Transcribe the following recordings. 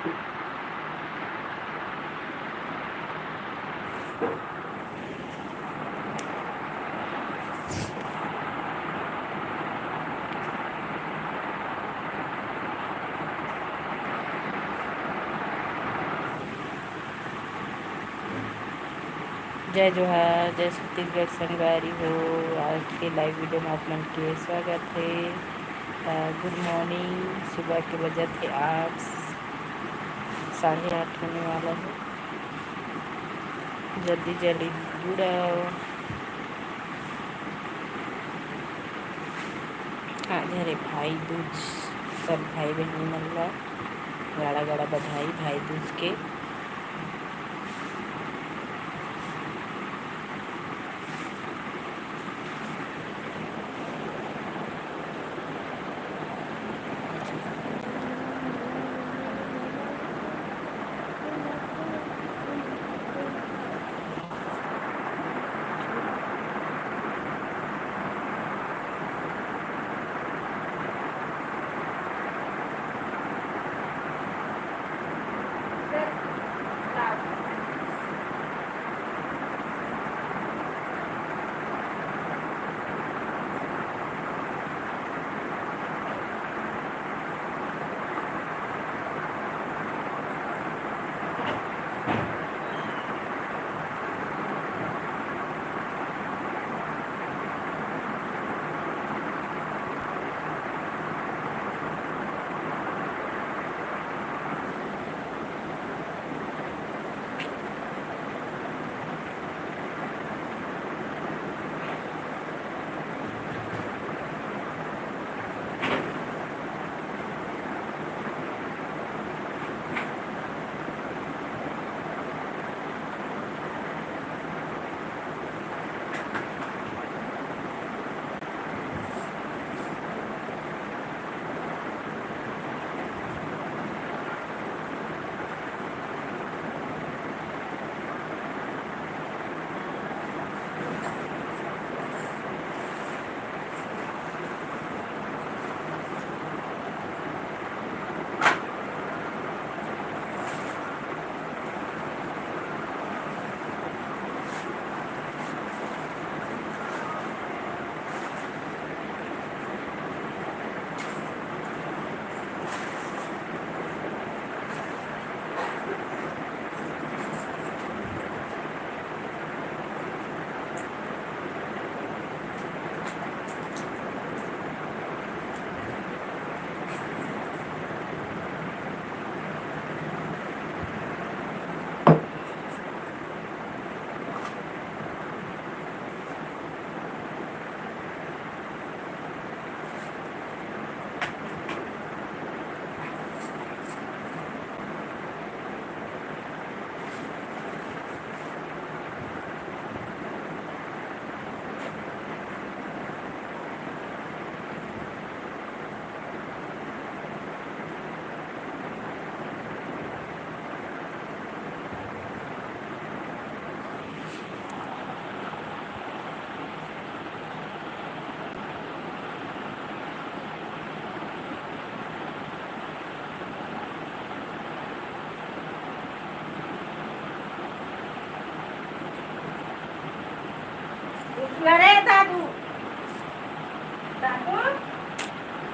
जय जोहार, जय छत्तीसगढ़ संगवारी हो। आज के लाइव वीडियो में आप मन के स्वागत है। Good morning. सुबह के बजे थे 8, 8:30 होने वाला है। जल्दी जल्दी जुड़ाओ। आज हरे भाई दूज, सब भाई बहन मन ला गाड़ा गाड़ा बधाई भाई दूज के।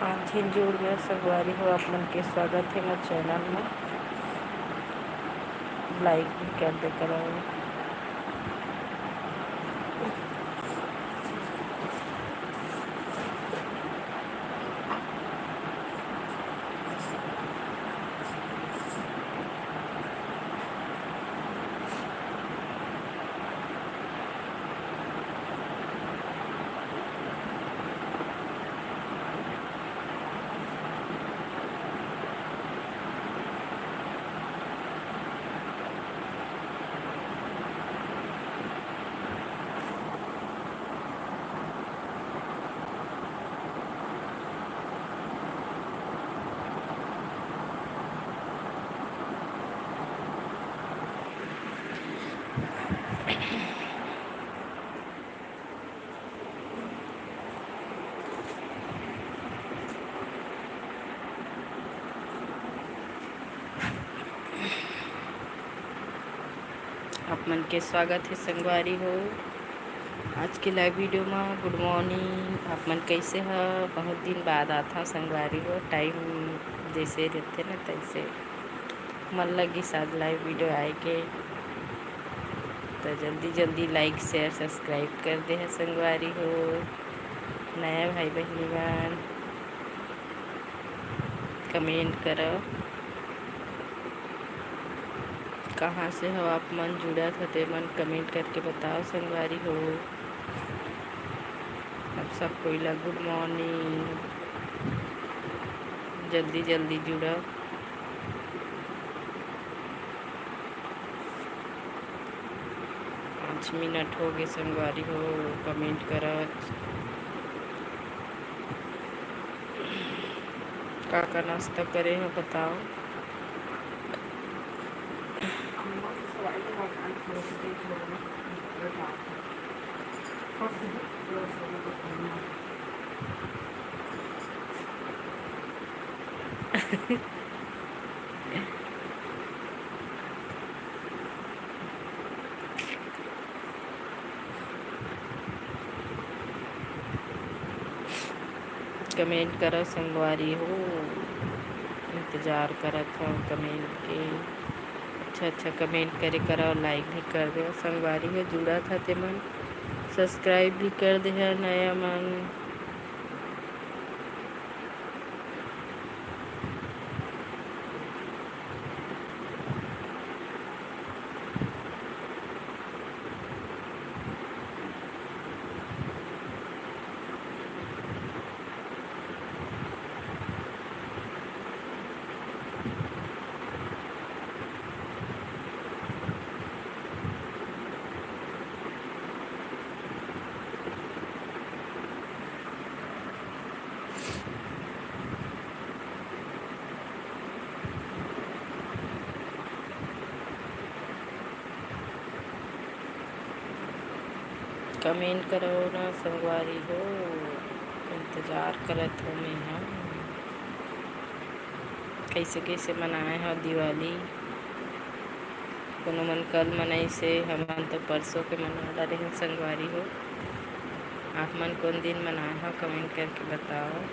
आज ही जोड़ गया संगवारी हो, आप मन के स्वागत है मेरे चैनल में। लाइक भी कर दे करो। आप मन के स्वागत है संगवारी हो आज के लाइव वीडियो में। गुड मॉर्निंग, आप मन कैसे हो? बहुत दिन बाद आता संगवारी हो, टाइम जैसे रहते ना तैसे मन लगी साथ लाइव वीडियो आए के, तो जल्दी जल्दी लाइक शेयर सब्सक्राइब कर दे है संगवारी हो। नया भाई बहनी बन कमेंट करो कहाँ से हो आप मन जुड़ा था, ते मन कमेंट करके बताओ संगवारी हो। अब सब कोई ला गुड मॉर्निंग, जल्दी जल्दी जुड़ो। पाँच मिनट हो गए संगवारी हो, कमेंट करो का नाश्ता करे हो बताओ। कमेंट करो संगवारी हो, इंतज़ार करत हो कमेंट के। अच्छा अच्छा कमेंट करे करो, लाइक भी कर दो संगवारी हो। जुड़ा था ते मन सब्सक्राइब भी कर दे है नया मन। कमेंट करो ना संगवारी हो, इंतज़ार करत हो मैं। हाँ कैसे कैसे मनाए हो दिवाली? कोनो मन कल मनाई से, हमन तो परसों के मना रहे संगवारी हो। आप मन कौन दिन मनाए हो कमेंट करके बताओ।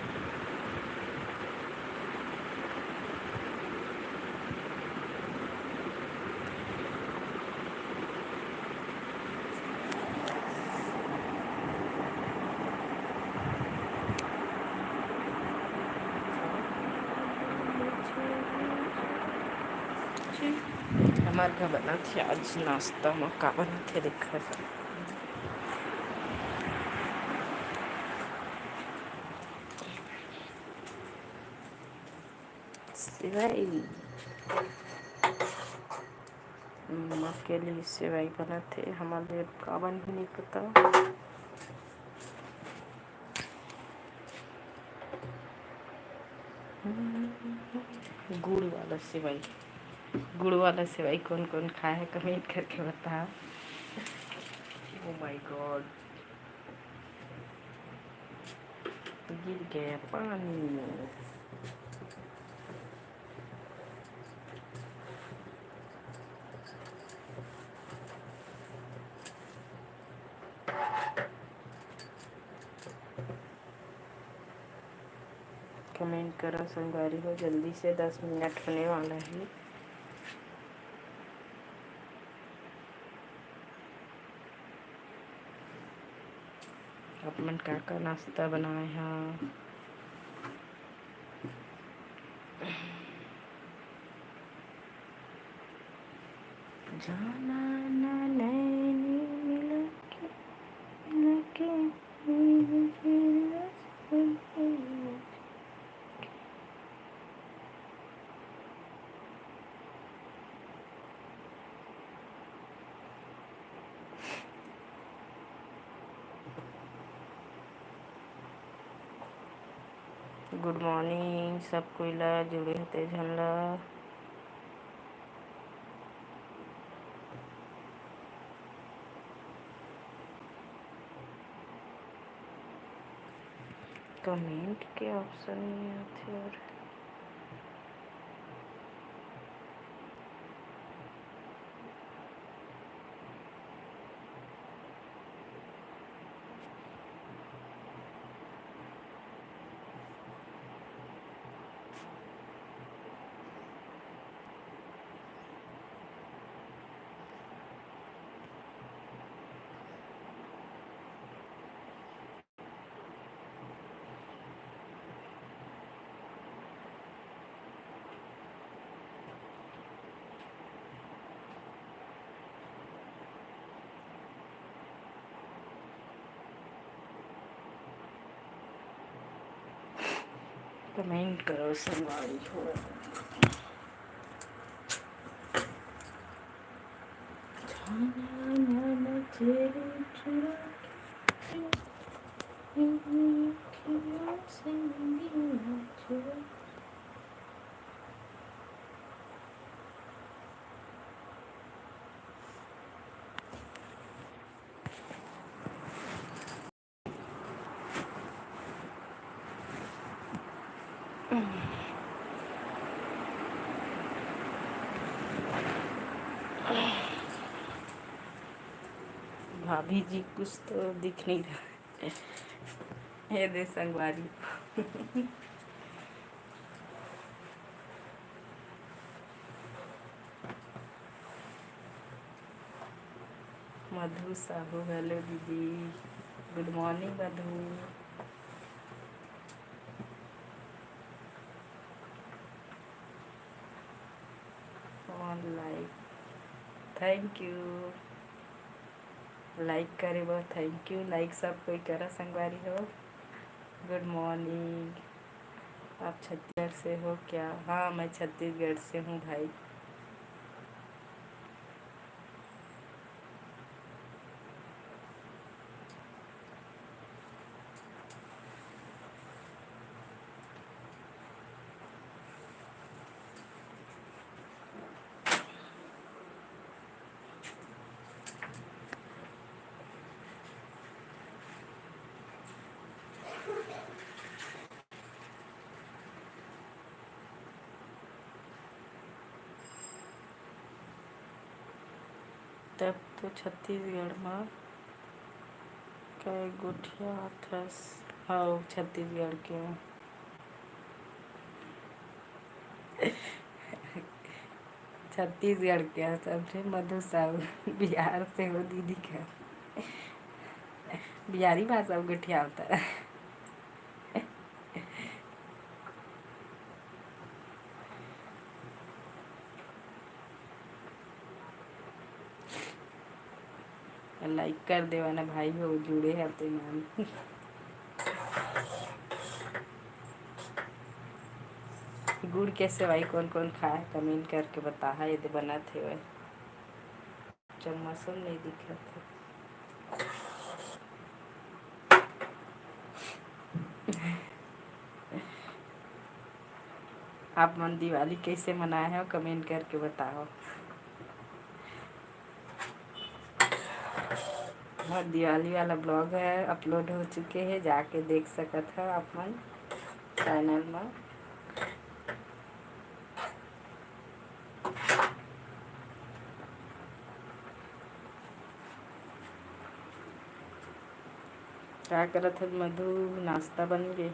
हमार घर बना थे आज नाश्ता में, का बना थे देखा था। सेवई, माँ के लिए सेवई बना थे, हमारे का बन भी नहीं पता। गुड़ वाला सेवई, गुड़ वाला सेवई कौन कौन खाया है कमेंट करके बताओ। ओ माय गॉड, गिर गया पानी में। कमेंट करो संगवारी हो जल्दी से, 10 मिनट होने वाला है। आप मन का नाश्ता बनाए हैं? जाना ना नैनी मिलके मिलके गुड मॉर्निंग सब कोई ला जुड़े होते झनला। कमेंट के ऑप्शन नहीं आते और कमेंट करो संगवारी हो। भाभी जी कुछ तो दिख नहीं रहा है। ये दे संगवारी। मधु साहू, हेलो दीदी, good morning Madhu. On like, thank you. Like करे वो थैंक यू। लाइक सब कोई करा संगवारी हो। Good morning. आप छत्तीसगढ़ से हो क्या? हाँ मैं छत्तीसगढ़ से हूँ भाई। तब तो छत्तीसगढ़ में कई गोठिया थस। हाँ छत्तीसगढ़ के छत्तीसगढ़ के सबसे मधु साहू बिहार से हो दीदी का। बिहारी भाषा गठिया होता है। लाइक कर देवा ना भाई हो, जुड़े हैं तो नाम। गुड़ के सेवाई कौन कौन खाए कमेंट करके बता है। यदि बना थे वह चम्मच नहीं दिख रहा था। आप मन दिवाली कैसे मनाए हो कमेंट करके बताओ। और दिवाली वाला ब्लॉग है अपलोड हो चुके हैं, जाके देख सकत है आप मन चैनल में। क्या करत है मधु? नाश्ता बन गए?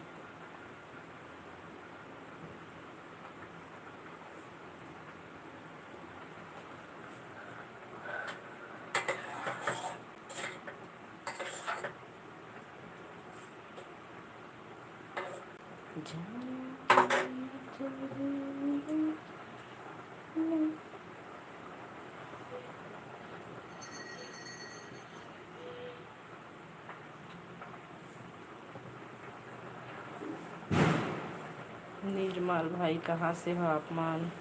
निर्मल भाई कहाँ से हो आप मान?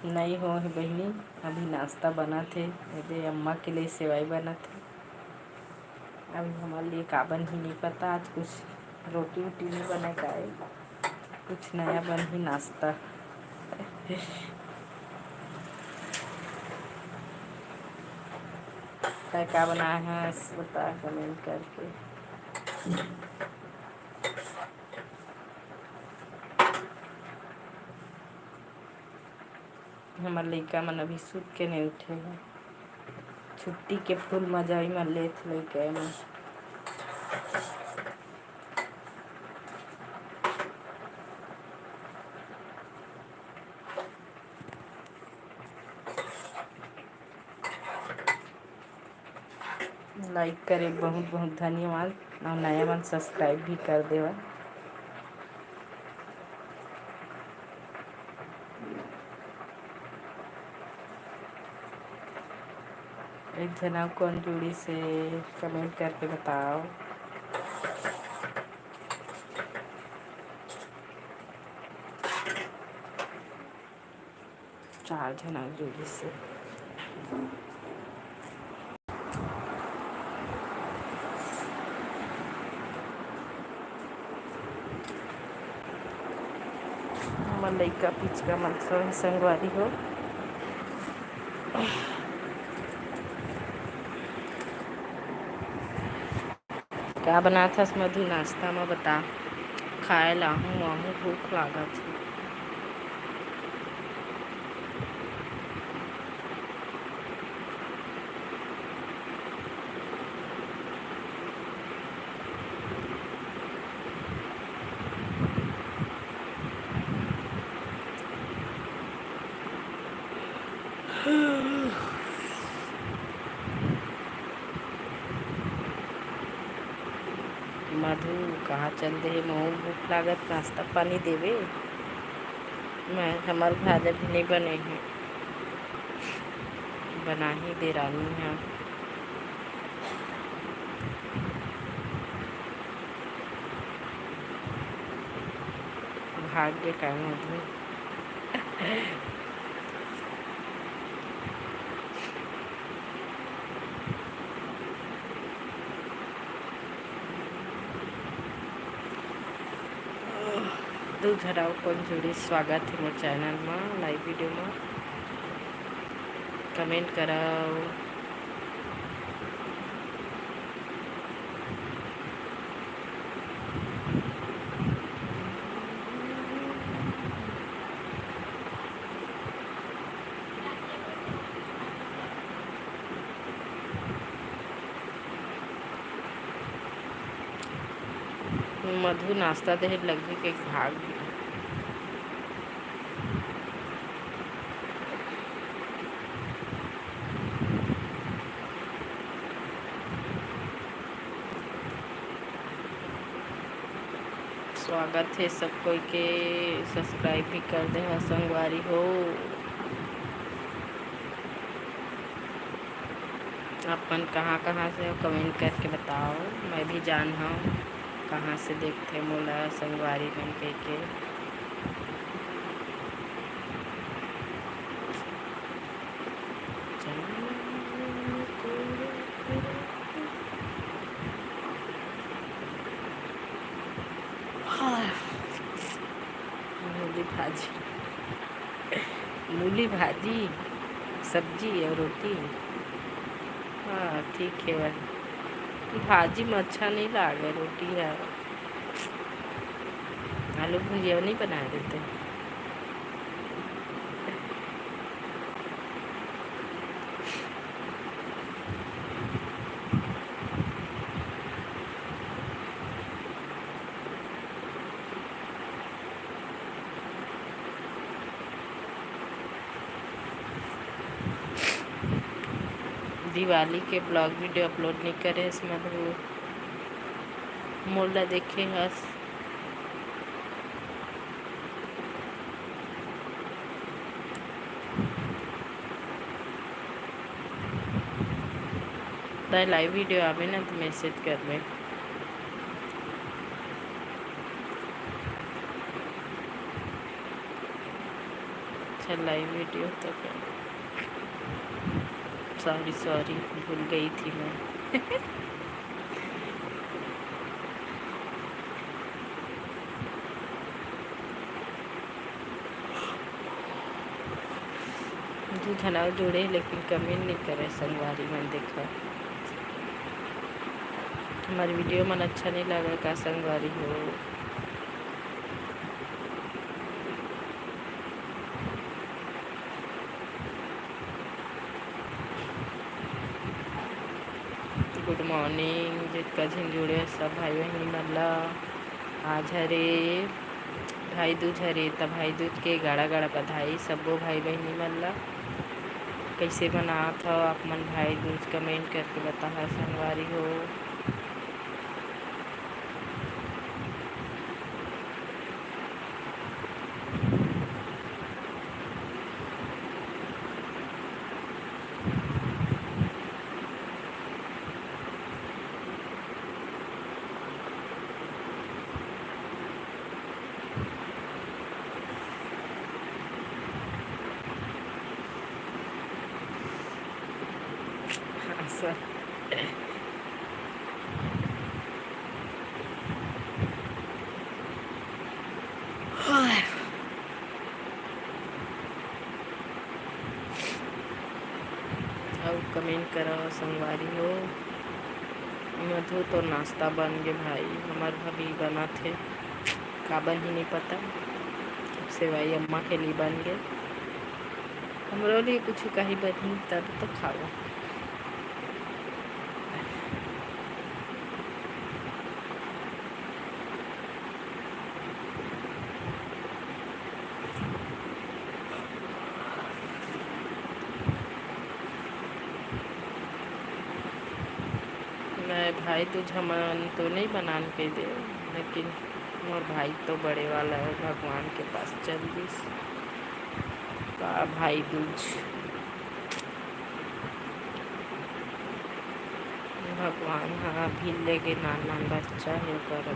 नहीं हो है बहनी, अभी नाश्ता बना थे। मेरे अम्मा के लिए सेवाई बना थे। अभी हमारे लिए का बन ही नहीं पता। आज कुछ रोटी वोटी नहीं बने का है, कुछ नया बन ही नाश्ता। क्या बनाया है बता कमेंट करके। हमारे लड़का मन अभी सूत के नहीं उठे हैं। छुट्टी के फुल मजा ही मन लेत लड़का मन। लाइक करे बहुत बहुत धन्यवाद और नया मन सब्सक्राइब भी कर देवा। एक जना कौन जुड़ी से कमेंट करके बताओ। चार जना जुड़ी से हमर लइका पिचका मन सब संगवारी हो। क्या बना था मधु नाश्ता में बता। खाए ला हूँ मामू भूख लागा थी। मधु कहाँ चल दे महू भूख लागत नाश्ता पानी देवे। मैं हमार भाजा भी नहीं बने हैं, बना ही दे रानी है। भाग्य का मधु दू झराव कौन जुड़ी स्वागत है मोर चैनल में लाइव वीडियो में कमेंट कराओ। मधु नाश्ता दे लगी के भाग गया। स्वागत है सब कोई के, सब्सक्राइब भी कर दे संगवारी हो। अपन कहाँ कहाँ से हो कमेंट करके बताओ, मैं भी जान हूँ कहाँ से देखते मोला संगवारी बन के। मूली भाजी, मूली भाजी सब्जी और रोटी। हाँ ठीक है भाई, भाजी में अच्छा नहीं लागे, रोटी है। आलू भुजिया नहीं बना देते। दिवाली के ब्लॉग वीडियो अपलोड नहीं करे इसमें मोला देखे हस। लाइव वीडियो आवे ना तो मैसेज कर दे। अच्छा लाइव वीडियो तो सॉरी भूल गई थी मैं। जो धनाव जोड़े लेकिन कमेंट नहीं करे संगवारी मन। देखा हमारी वीडियो मन अच्छा नहीं लगा का संगवारी हो। गुड मॉर्निंग जितका झिन जुड़े सब भाई बहनी मन ला। आज हरे भाई दूज हरे, तब भाई दूज के गाड़ा गाड़ा बधाई सबो भाई बहनी मन ला। कैसे बनात हो आप मन भाई दूज कमेंट करके बताहा संगवारी हो। हाँ सर और कमेंट करो संगवारी हो। मधु तो नाश्ता बन गए भाई, हमार भाभी बना थे का बन ही नहीं पता। सेवाई अम्मा के लिए बन गए, हमरो लिए कुछ कहीं बनी तब तो खाओ। मैं भाई तुझ हमन तो नहीं बनान के दे, लेकिन मोर भाई तो बड़े वाला है, भगवान के पास चल दिस का भाई दूज। भगवान हाँ भी लेके नान नान बच्चा है कर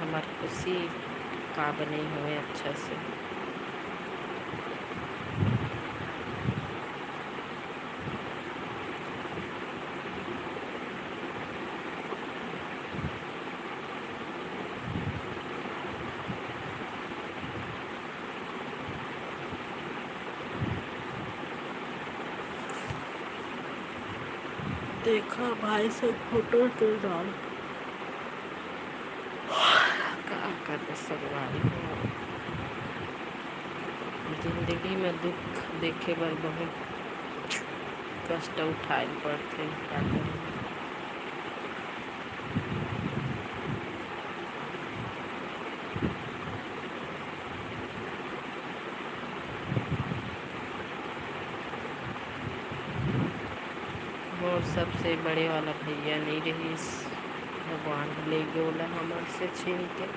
हमार खुशी का बने हुए अच्छा से। देखा भाई सब फोटो तो डाल का कर सकवारी हो। जिंदगी में दुख देखे बर बहुत कष्ट उठाए पड़ते का करें। और सबसे बड़े वाला भैया नहीं रही, भगवान ले गया हमार से छीन के।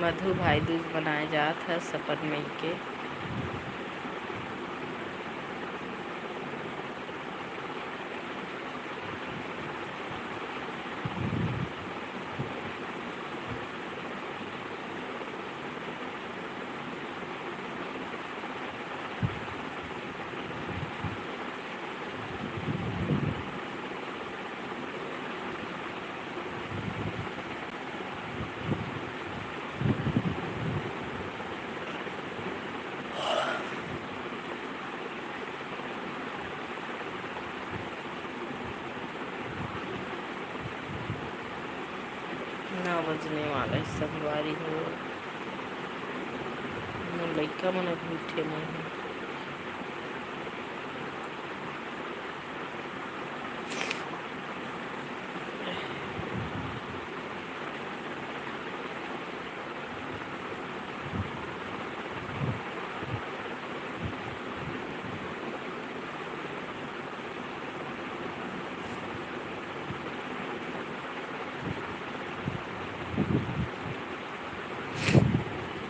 मधु भाई दूज बनाए जात है सपन मई के। ना बजने वाला है संगवारी हो, लड़का मन अभी उठे नहीं।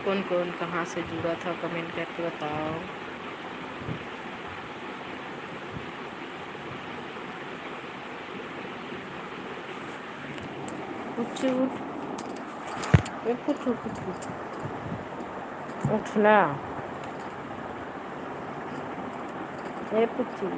कौन कौन कहाँ से जुड़ा था कमेंट करके बताओ। उठ उठ उठ उठ उठना ए पुच्ची।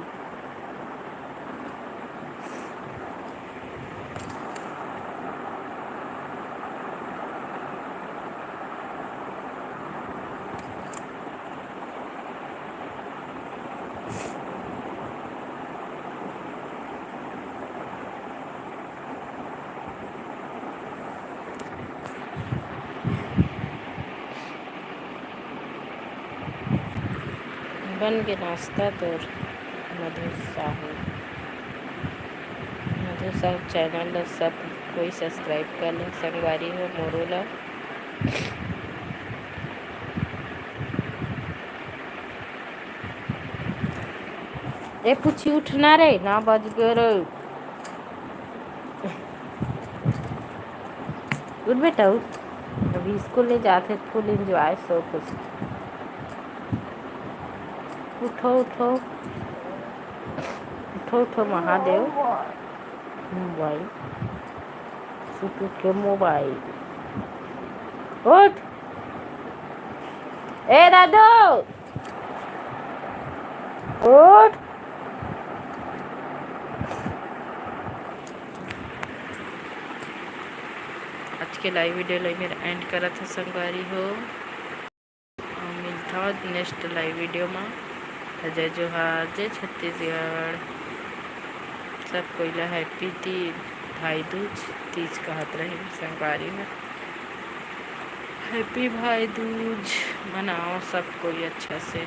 बन के नाश्ता तो मधु साहू चैनल ला सब कोई सब्सक्राइब कर ले। संगवारी हो मोरो ला ए पूछी उठना रे ना बज गए रे। उठ बेटा उठ, अभी स्कूल ले जाते फुल एंजॉय सो खुश। उठो उठो उठो उठो महादेव मोबाइल सुट के मोबाइल उठ। ए दादू उठ। आज के लाइव वीडियो लाई मेरा एंड करा था संगवारी हो। मिलता नेक्स्ट लाइव वीडियो में। जय जोहार, जय छत्तीसगढ़। सब कोई ला हैप्पी भाई दूज तीज कहत रहे संगवारी में। हैप्पी भाई दूज मनाओ सब कोई अच्छा से।